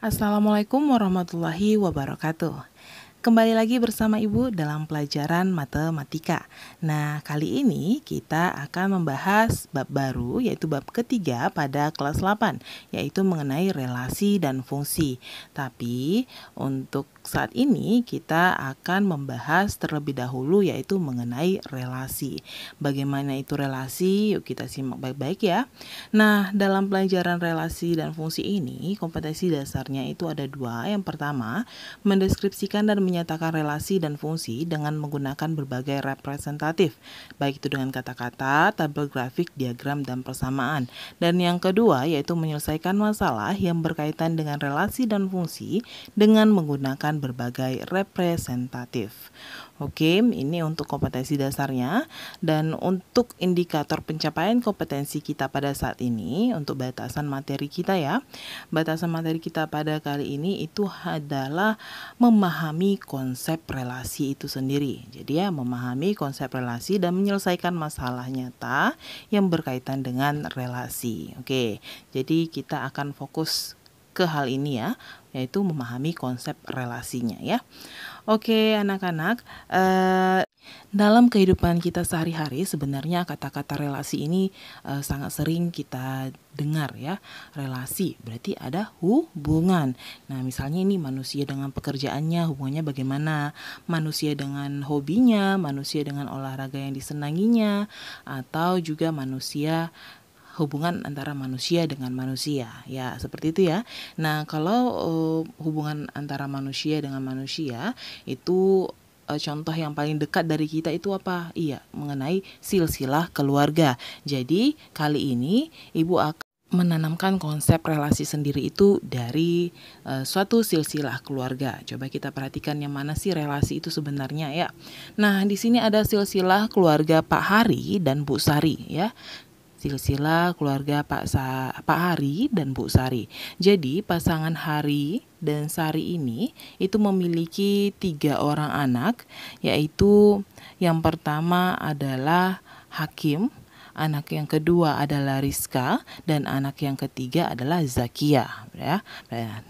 Assalamualaikum warahmatullahi wabarakatuh. Kembali lagi bersama Ibu dalam pelajaran matematika. Nah, kali ini kita akan membahas bab baru, yaitu bab ketiga pada kelas 8, yaitu mengenai relasi dan fungsi. Tapi untuk saat ini kita akan membahas terlebih dahulu yaitu mengenai relasi. Bagaimana itu relasi? Yuk kita simak baik-baik ya. Nah, dalam pelajaran relasi dan fungsi ini, kompetensi dasarnya itu ada dua. Yang pertama, mendeskripsikan dan menyatakan relasi dan fungsi dengan menggunakan berbagai representatif, baik itu dengan kata-kata, tabel grafik, diagram, dan persamaan. Dan yang kedua, yaitu menyelesaikan masalah yang berkaitan dengan relasi dan fungsi dengan menggunakan berbagai representatif. Oke, ini untuk kompetensi dasarnya. Dan untuk indikator pencapaian kompetensi kita pada saat ini, untuk batasan materi kita ya. Batasan materi kita pada kali ini itu adalah memahami konsep relasi itu sendiri. Jadi ya, memahami konsep relasi dan menyelesaikan masalah nyata yang berkaitan dengan relasi. Oke, jadi kita akan fokus ke hal ini ya, yaitu memahami konsep relasinya ya. Oke anak-anak, dalam kehidupan kita sehari-hari sebenarnya kata-kata relasi ini sangat sering kita dengar ya. Relasi berarti ada hubungan. Nah, misalnya ini manusia dengan pekerjaannya, hubungannya bagaimana? Manusia dengan hobinya, manusia dengan olahraga yang disenanginya, atau juga hubungan antara manusia dengan manusia, ya seperti itu ya. Nah, kalau hubungan antara manusia dengan manusia itu contoh yang paling dekat dari kita itu apa? Iya, mengenai silsilah keluarga. Jadi kali ini Ibu akan menanamkan konsep relasi sendiri itu dari suatu silsilah keluarga. Coba kita perhatikan yang mana sih relasi itu sebenarnya ya. Nah, di sini ada silsilah keluarga Pak Hari dan Bu Sari ya. Silsilah keluarga Pak Hari dan Bu Sari. Jadi pasangan Hari dan Sari ini itu memiliki 3 orang anak, yaitu yang pertama adalah Hakim, anak yang kedua adalah Rizka, dan anak yang ketiga adalah Zakia ya.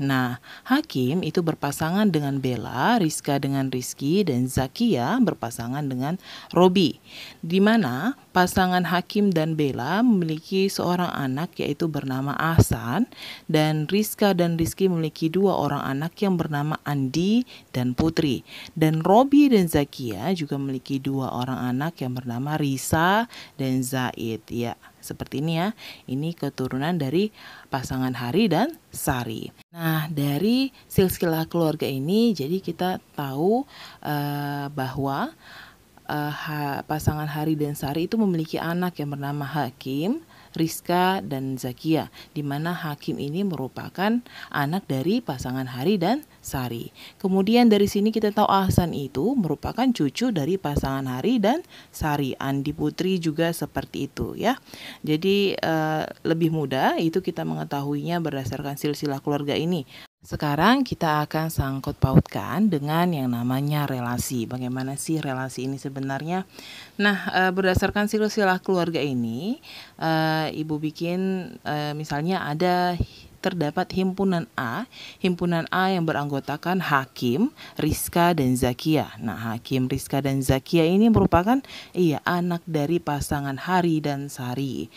Nah, Hakim itu berpasangan dengan Bella, Rizka dengan Rizky, dan Zakia berpasangan dengan Robi. Di mana pasangan Hakim dan Bella memiliki seorang anak yaitu bernama Ahsan, dan Rizka dan Rizky memiliki 2 orang anak yang bernama Andi dan Putri. Dan Robi dan Zakia juga memiliki 2 orang anak yang bernama Risa dan Zaid ya. Seperti ini ya, ini keturunan dari pasangan Hari dan Sari. Nah, dari silsilah keluarga ini jadi kita tahu bahwa pasangan Hari dan Sari itu memiliki anak yang bernama Hakim, Rizka, dan Zakia, di mana Hakim ini merupakan anak dari pasangan Hari dan Sari. Kemudian dari sini kita tahu Ahsan itu merupakan cucu dari pasangan Hari dan Sari. Andi Putri juga seperti itu ya. Jadi lebih mudah itu kita mengetahuinya berdasarkan silsilah keluarga ini. Sekarang kita akan sangkut pautkan dengan yang namanya relasi. Bagaimana sih relasi ini sebenarnya? Nah, berdasarkan silsilah keluarga ini, Ibu bikin misalnya terdapat himpunan A yang beranggotakan Hakim, Rizka, dan Zakia. Nah, Hakim, Rizka, dan Zakia ini merupakan anak dari pasangan Hari dan Sari.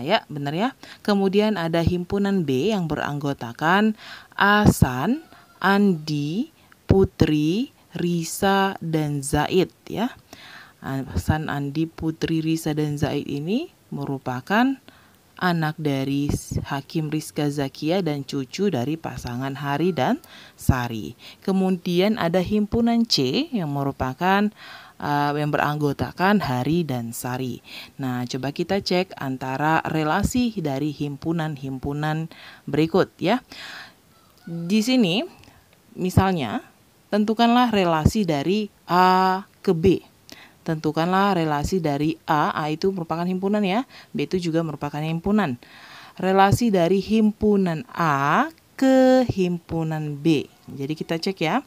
Ya, benar ya. Kemudian ada himpunan B yang beranggotakan Ahsan, Andi, Putri, Risa, dan Zaid ya. Ahsan, Andi, Putri, Risa, dan Zaid ini merupakan anak dari Hakim, Rizka, Zakia, dan cucu dari pasangan Hari dan Sari. Kemudian ada himpunan C yang merupakan yang beranggotakan Hari dan Sari. Nah, coba kita cek antara relasi dari himpunan-himpunan berikut ya. Di sini misalnya tentukanlah relasi dari A ke B. Tentukanlah relasi dari A itu merupakan himpunan ya, B itu juga merupakan himpunan. Relasi dari himpunan A ke himpunan B. Jadi kita cek ya,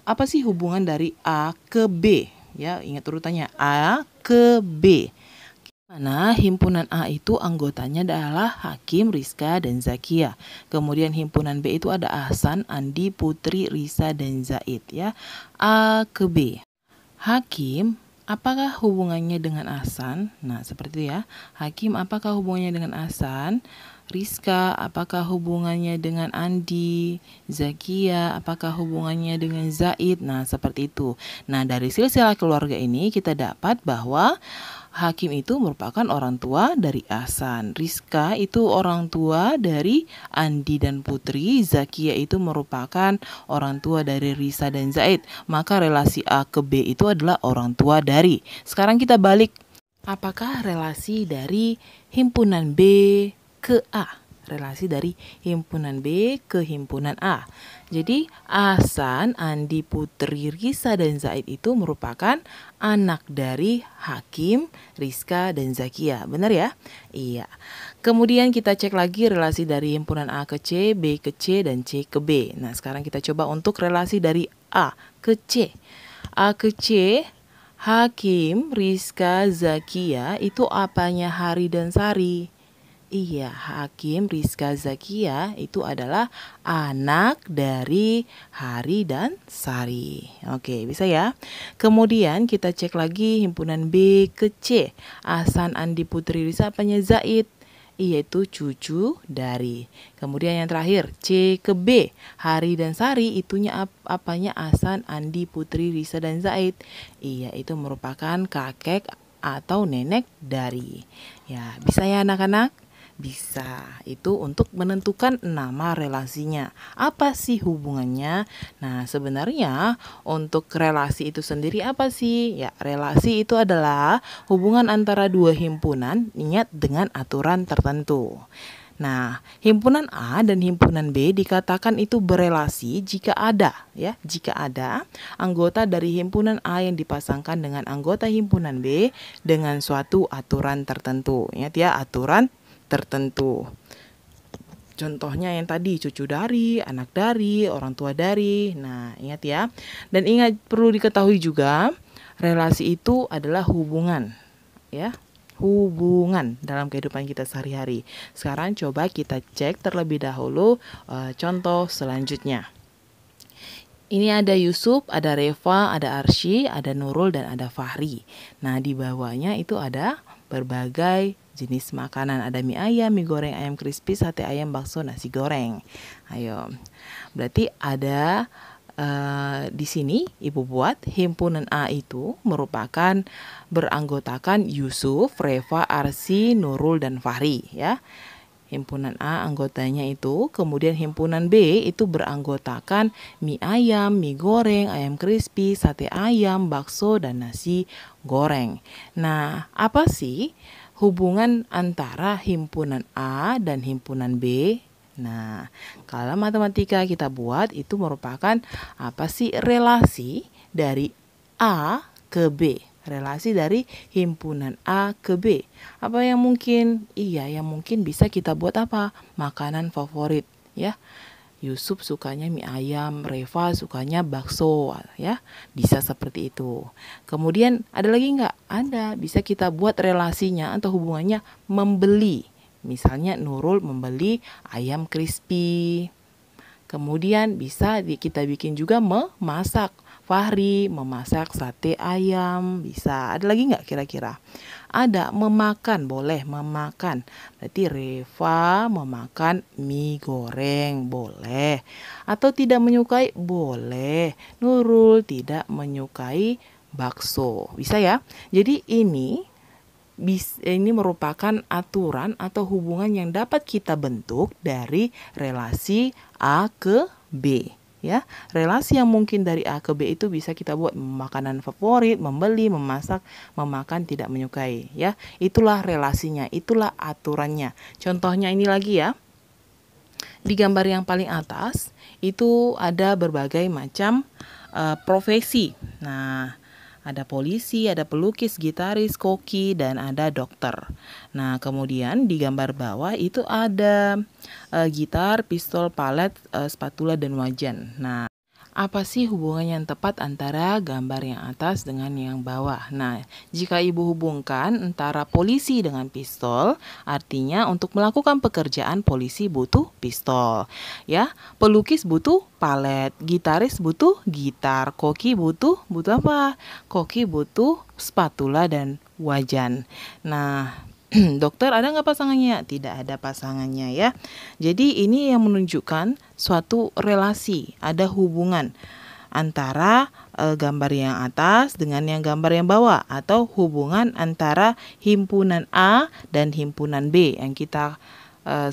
apa sih hubungan dari A ke B? Ya, ingat urutannya A ke B. Mana himpunan A itu anggotanya adalah Hakim, Rizka, dan Zakia. Kemudian himpunan B itu ada Ahsan, Andi, Putri, Risa, dan Zaid ya. A ke B. Hakim, apakah hubungannya dengan Ahsan? Nah, seperti itu ya. Hakim, apakah hubungannya dengan Ahsan? Rizka, apakah hubungannya dengan Andi? Zakia, apakah hubungannya dengan Zaid? Nah, seperti itu. Nah, dari silsilah keluarga ini kita dapat bahwa Hakim itu merupakan orang tua dari Ahsan. Rizka itu orang tua dari Andi dan Putri. Zakia itu merupakan orang tua dari Risa dan Zaid. Maka relasi A ke B itu adalah orang tua dari. Sekarang kita balik. Apakah relasi dari himpunan B ke A? Relasi dari himpunan B ke himpunan A. Jadi Ahsan, Andi, Putri, Risa, dan Zaid itu merupakan anak dari Hakim, Rizka, dan Zakia. Benar ya? Iya. Kemudian kita cek lagi relasi dari himpunan A ke C, B ke C, dan C ke B. Nah, sekarang kita coba untuk relasi dari A ke C. A ke C, Hakim, Rizka, Zakia itu apanya Hari dan Sari? Iya, Hakim, Rizka, Zakia itu adalah anak dari Hari dan Sari. Oke, bisa ya. Kemudian kita cek lagi himpunan B ke C. Ahsan, Andi, Putri, Risa apanya Zaid? Iya, itu cucu dari. Kemudian yang terakhir C ke B. Hari dan Sari itunya apanya Ahsan, Andi, Putri, Risa, dan Zaid? Iya, itu merupakan kakek atau nenek dari. Ya, bisa ya anak-anak? Bisa, itu untuk menentukan nama relasinya. Apa sih hubungannya? Nah, sebenarnya untuk relasi itu sendiri apa sih? Ya, relasi itu adalah hubungan antara dua himpunan ingat dengan aturan tertentu. Nah, himpunan A dan himpunan B dikatakan itu berelasi jika ada anggota dari himpunan A yang dipasangkan dengan anggota himpunan B dengan suatu aturan tertentu. Ingat ya, aturan tertentu. Contohnya yang tadi cucu dari, anak dari, orang tua dari. Nah, ingat ya. Dan ingat perlu diketahui juga relasi itu adalah hubungan ya. Hubungan dalam kehidupan kita sehari-hari. Sekarang coba kita cek terlebih dahulu contoh selanjutnya. Ini ada Yusuf, ada Reva, ada Arsy, ada Nurul, dan ada Fahri. Nah, di bawahnya itu ada berbagai jenis makanan. Ada mie ayam, mie goreng, ayam crispy, sate ayam, bakso, nasi goreng. Ayo, berarti ada di sini Ibu buat himpunan A itu merupakan beranggotakan Yusuf, Reva, Arsy, Nurul, dan Fahri ya. Himpunan A anggotanya itu, kemudian himpunan B itu beranggotakan mie ayam, mie goreng, ayam crispy, sate ayam, bakso, dan nasi goreng. Nah, apa sih hubungan antara himpunan A dan himpunan B? Nah, kalau matematika kita buat itu merupakan apa sih relasi dari A ke B? Relasi dari himpunan A ke B. Apa yang mungkin? Iya, yang mungkin bisa kita buat apa? Makanan favorit, ya. Yusuf sukanya mie ayam, Reva sukanya bakso, ya. Bisa seperti itu. Kemudian ada lagi nggak? Ada. Bisa kita buat relasinya atau hubungannya membeli. Misalnya Nurul membeli ayam crispy. Kemudian bisa kita bikin juga memasak. Fahri memasak sate ayam, bisa. Ada lagi nggak kira-kira? Ada, memakan, boleh memakan. Berarti Reva memakan mie goreng, boleh. Atau tidak menyukai, boleh. Nurul tidak menyukai bakso, bisa ya. Jadi ini merupakan aturan atau hubungan yang dapat kita bentuk dari relasi A ke B. Ya, relasi yang mungkin dari A ke B itu bisa kita buat makanan favorit, membeli, memasak, memakan, tidak menyukai. Ya, itulah relasinya, itulah aturannya. Contohnya ini lagi ya. Di gambar yang paling atas itu ada berbagai macam profesi. Nah, ada polisi, ada pelukis, gitaris, koki, dan ada dokter. Nah, kemudian di gambar bawah itu ada gitar, pistol, palet, spatula, dan wajan. Nah, Apa sih hubungan yang tepat antara gambar yang atas dengan yang bawah? Nah, jika ibu hubungkan antara polisi dengan pistol, artinya untuk melakukan pekerjaan polisi butuh pistol. Ya, pelukis butuh palet, gitaris butuh gitar, koki butuh apa? Koki butuh spatula dan wajan. Nah, dokter ada nggak pasangannya? Tidak ada pasangannya ya. Jadi ini yang menunjukkan suatu relasi, ada hubungan antara gambar yang atas dengan yang gambar yang bawah, atau hubungan antara himpunan A dan himpunan B yang kita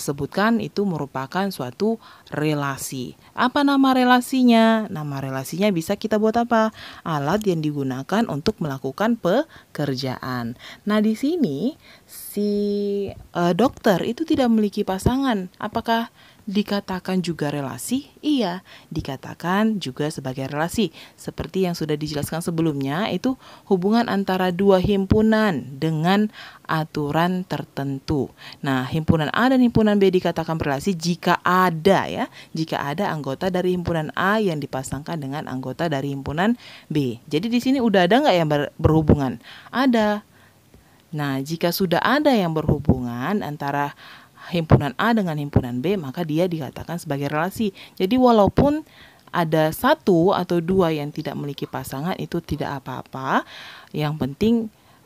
sebutkan itu merupakan suatu relasi. Apa nama relasinya? Nama relasinya bisa kita buat apa? Alat yang digunakan untuk melakukan pekerjaan. Nah, di sini si dokter itu tidak memiliki pasangan. Apakah dikatakan juga relasi? Iya, dikatakan juga sebagai relasi. Seperti yang sudah dijelaskan sebelumnya, itu hubungan antara dua himpunan dengan aturan tertentu. Nah, himpunan A dan himpunan B dikatakan relasi jika ada jika ada anggota dari himpunan A yang dipasangkan dengan anggota dari himpunan B. Jadi di sini udah ada nggak yang berhubungan? Ada. Nah, jika sudah ada yang berhubungan antara himpunan A dengan himpunan B, maka dia dikatakan sebagai relasi. Jadi walaupun ada satu atau dua yang tidak memiliki pasangan, itu tidak apa-apa. Yang penting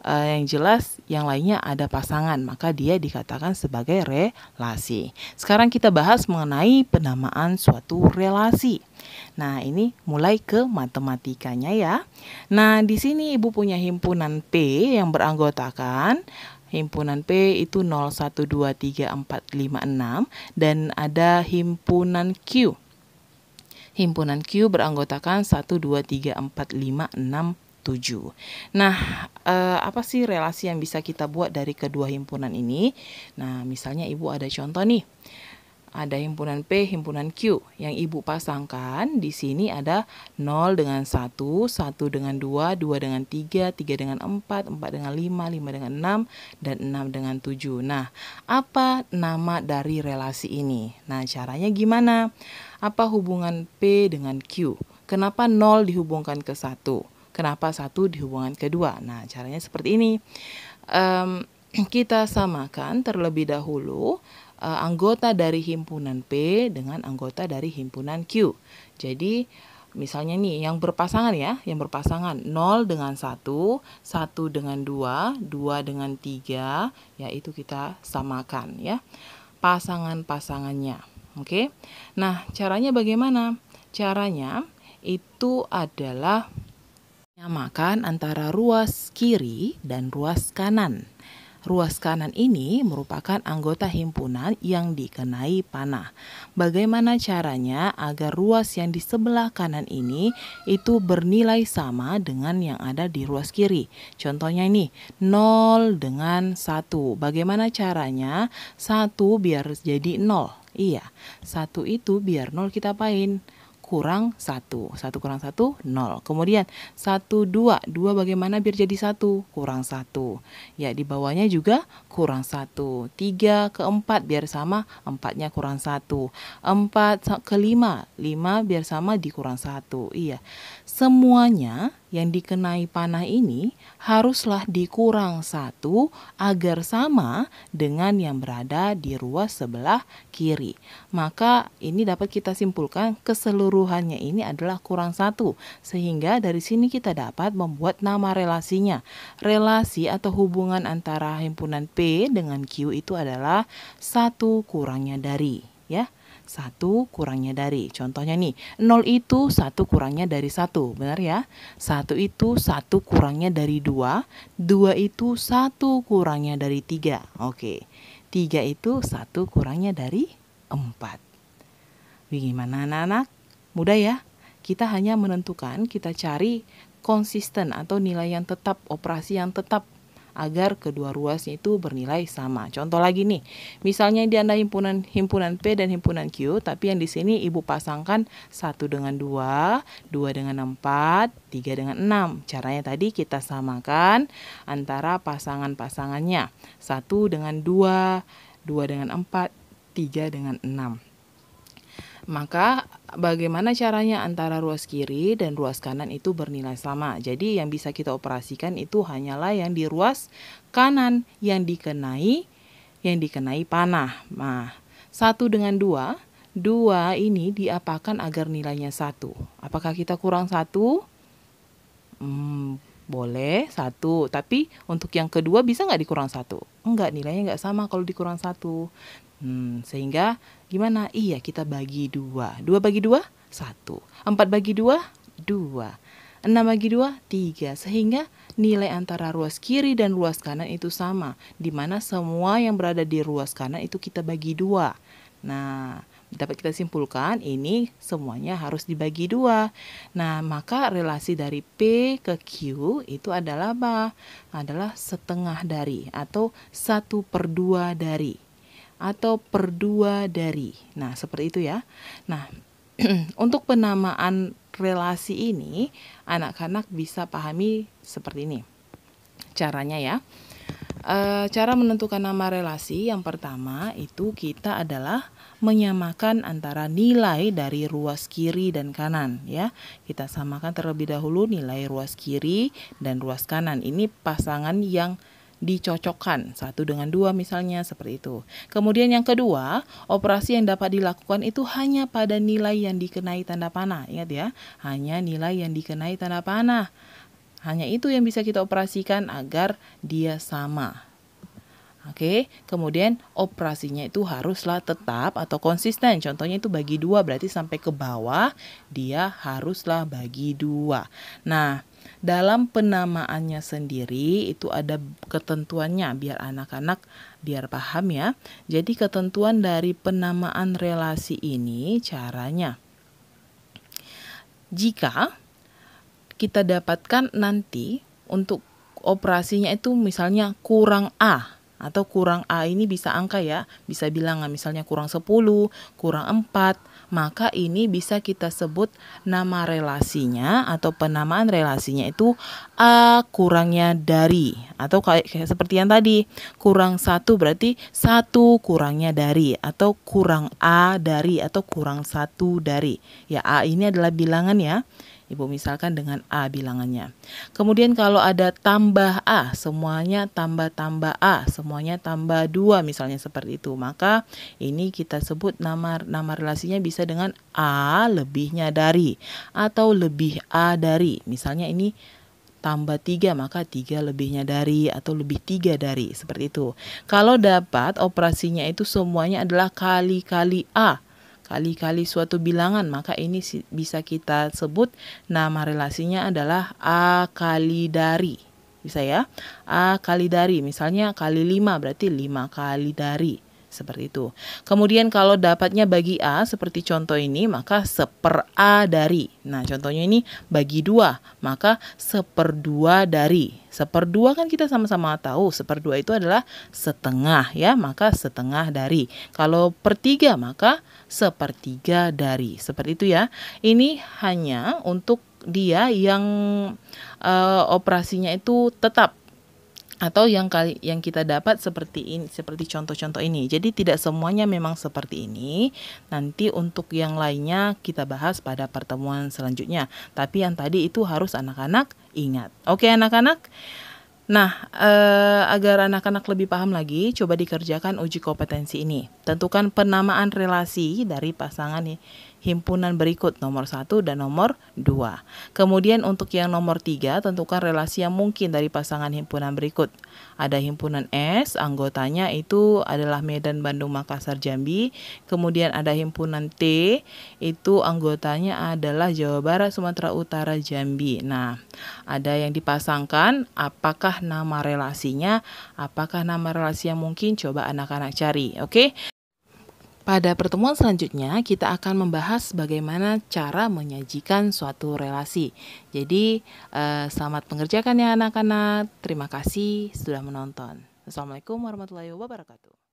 yang jelas yang lainnya ada pasangan, maka dia dikatakan sebagai relasi. Sekarang kita bahas mengenai penamaan suatu relasi. Nah, ini mulai ke matematikanya ya. Nah, di sini Ibu punya himpunan P yang beranggotakan himpunan P itu 0, 1, 2, 3, 4, 5, 6 dan ada himpunan Q. Himpunan Q beranggotakan 1, 2, 3, 4, 5, 6, 7. Nah, apa sih relasi yang bisa kita buat dari kedua himpunan ini? Nah, misalnya Ibu ada contoh nih. Ada himpunan P, himpunan Q. Yang Ibu pasangkan di sini ada 0 dengan 1, 1 dengan 2, 2 dengan 3, 3 dengan 4, 4 dengan 5, 5 dengan 6, dan 6 dengan 7. Nah, apa nama dari relasi ini? Nah, caranya gimana? Apa hubungan P dengan Q? Kenapa 0 dihubungkan ke 1? Kenapa 1 dihubungkan ke 2? Nah, caranya seperti ini. Kita samakan terlebih dahulu anggota dari himpunan P dengan anggota dari himpunan Q. Jadi misalnya nih yang berpasangan yang berpasangan 0 dengan 1, 1 dengan 2, 2 dengan 3, yaitu kita samakan ya. Pasangan-pasangannya. Oke. Nah, caranya bagaimana? Caranya itu adalah menyamakan antara ruas kiri dan ruas kanan. Ruas kanan ini merupakan anggota himpunan yang dikenai panah. Bagaimana caranya agar ruas yang di sebelah kanan ini itu bernilai sama dengan yang ada di ruas kiri? Contohnya ini, 0 dengan 1. Bagaimana caranya 1 biar jadi 0? Iya, 1 itu biar 0 kita apain? Kurang 1. 1 kurang 1, 0. Kemudian 1, 2. 2 bagaimana biar jadi 1? Kurang 1. Ya, di bawahnya juga kurang 1. 3 ke 4 biar sama, 4-nya kurang 1. 4 ke 5. 5 biar sama dikurang 1. Iya. Semuanya yang dikenai panah ini haruslah dikurang 1 agar sama dengan yang berada di ruas sebelah kiri. Maka ini dapat kita simpulkan keseluruhannya ini adalah kurang 1. Sehingga dari sini kita dapat membuat nama relasinya. Relasi atau hubungan antara himpunan P dengan Q itu adalah 1 kurangnya dari ya. 1 kurangnya dari. Contohnya nih, 0 itu 1 kurangnya dari 1. Benar ya? 1 itu 1 kurangnya dari 2. 2 itu 1 kurangnya dari 3. Oke. 3 itu 1 kurangnya dari 4. Bagaimana anak-anak? Mudah ya? Kita hanya menentukan, kita cari konsisten atau nilai yang tetap, operasi yang tetap agar kedua ruasnya itu bernilai sama. Contoh lagi nih, misalnya di Anda himpunan P dan himpunan Q, tapi yang di sini Ibu pasangkan 1 dengan 2, 2 dengan 4, 3 dengan 6. Caranya tadi kita samakan antara pasangan-pasangannya. 1 dengan 2, 2 dengan 4, 3 dengan 6. Maka bagaimana caranya antara ruas kiri dan ruas kanan itu bernilai sama. Jadi yang bisa kita operasikan itu hanyalah yang di ruas kanan yang dikenai panah. Nah, 1 dengan 2, 2 ini diapakan agar nilainya 1. Apakah kita kurang 1? Boleh 1, tapi untuk yang kedua bisa nggak dikurang 1? Enggak, nilainya nggak sama kalau dikurang 1. Sehingga gimana? Iya, kita bagi 2. 2 bagi 2? 1. 4 bagi 2? 2. 6 bagi 2? 3. Sehingga nilai antara ruas kiri dan ruas kanan itu sama, di mana semua yang berada di ruas kanan itu kita bagi 2. Nah, dapat kita simpulkan ini semuanya harus dibagi 2. Nah, maka relasi dari P ke Q itu adalah apa? Adalah setengah dari atau 1/2 dari atau per 2 dari. Nah, seperti itu ya. Nah, untuk penamaan relasi ini, anak-anak bisa pahami seperti ini. Caranya ya. Cara menentukan nama relasi yang pertama itu kita adalah menyamakan antara nilai dari ruas kiri dan kanan ya. Kita samakan terlebih dahulu nilai ruas kiri dan ruas kanan. Ini pasangan yang dicocokkan 1 dengan 2 misalnya seperti itu. Kemudian yang kedua, operasi yang dapat dilakukan itu hanya pada nilai yang dikenai tanda panah. Ingat ya, hanya nilai yang dikenai tanda panah. Hanya itu yang bisa kita operasikan agar dia sama. Oke, kemudian operasinya itu haruslah tetap atau konsisten. Contohnya itu bagi 2, berarti sampai ke bawah dia haruslah bagi 2. Nah, dalam penamaannya sendiri itu ada ketentuannya biar anak-anak biar paham ya. Jadi ketentuan dari penamaan relasi ini caranya. Jika kita dapatkan nanti untuk operasinya itu misalnya kurang A atau kurang A ini bisa angka ya, bisa bilangan misalnya kurang 10, kurang 4, maka ini bisa kita sebut nama relasinya atau penamaan relasinya itu A kurangnya dari, atau kayak seperti yang tadi, kurang 1 berarti 1 kurangnya dari, atau kurang A dari, atau kurang 1 dari. Ya, A ini adalah bilangan ya. Ibu misalkan dengan A bilangannya. Kemudian kalau ada tambah A, semuanya tambah A, semuanya tambah 2 misalnya seperti itu. Maka ini kita sebut nama relasinya bisa dengan A lebihnya dari atau lebih A dari. Misalnya ini tambah 3 maka 3 lebihnya dari atau lebih 3 dari, seperti itu. Kalau dapat operasinya itu semuanya adalah kali-kali A, kali-kali suatu bilangan, maka ini bisa kita sebut nama relasinya adalah A kali dari. Bisa ya? A kali dari, misalnya kali 5 berarti 5 kali dari. Seperti itu. Kemudian kalau dapatnya bagi A seperti contoh ini, maka 1/4 A dari. Nah, contohnya ini bagi 2, maka 1/2 dari. 1/2 kan kita sama-sama tahu 1/2 itu adalah setengah ya, maka setengah dari. Kalau per 3 maka 1/3 dari. Seperti itu ya. Ini hanya untuk dia yang operasinya itu tetap atau yang kita dapat seperti ini, seperti contoh-contoh ini. Jadi tidak semuanya memang seperti ini. Nanti untuk yang lainnya kita bahas pada pertemuan selanjutnya. Tapi yang tadi itu harus anak-anak ingat. Oke anak-anak? Nah, agar anak-anak lebih paham lagi, coba dikerjakan uji kompetensi ini. Tentukan penamaan relasi dari pasangan himpunan berikut nomor 1 dan nomor 2. Kemudian untuk yang nomor 3, tentukan relasi yang mungkin dari pasangan himpunan berikut. Ada himpunan S, anggotanya itu adalah Medan, Bandung, Makassar, Jambi. Kemudian ada himpunan T, itu anggotanya adalah Jawa Barat, Sumatera Utara, Jambi. Nah, ada yang dipasangkan, apakah nama relasinya, apakah nama relasi yang mungkin, coba anak-anak cari, oke? Pada pertemuan selanjutnya, kita akan membahas bagaimana cara menyajikan suatu relasi. Jadi, selamat mengerjakan ya anak-anak. Terima kasih sudah menonton. Assalamualaikum warahmatullahi wabarakatuh.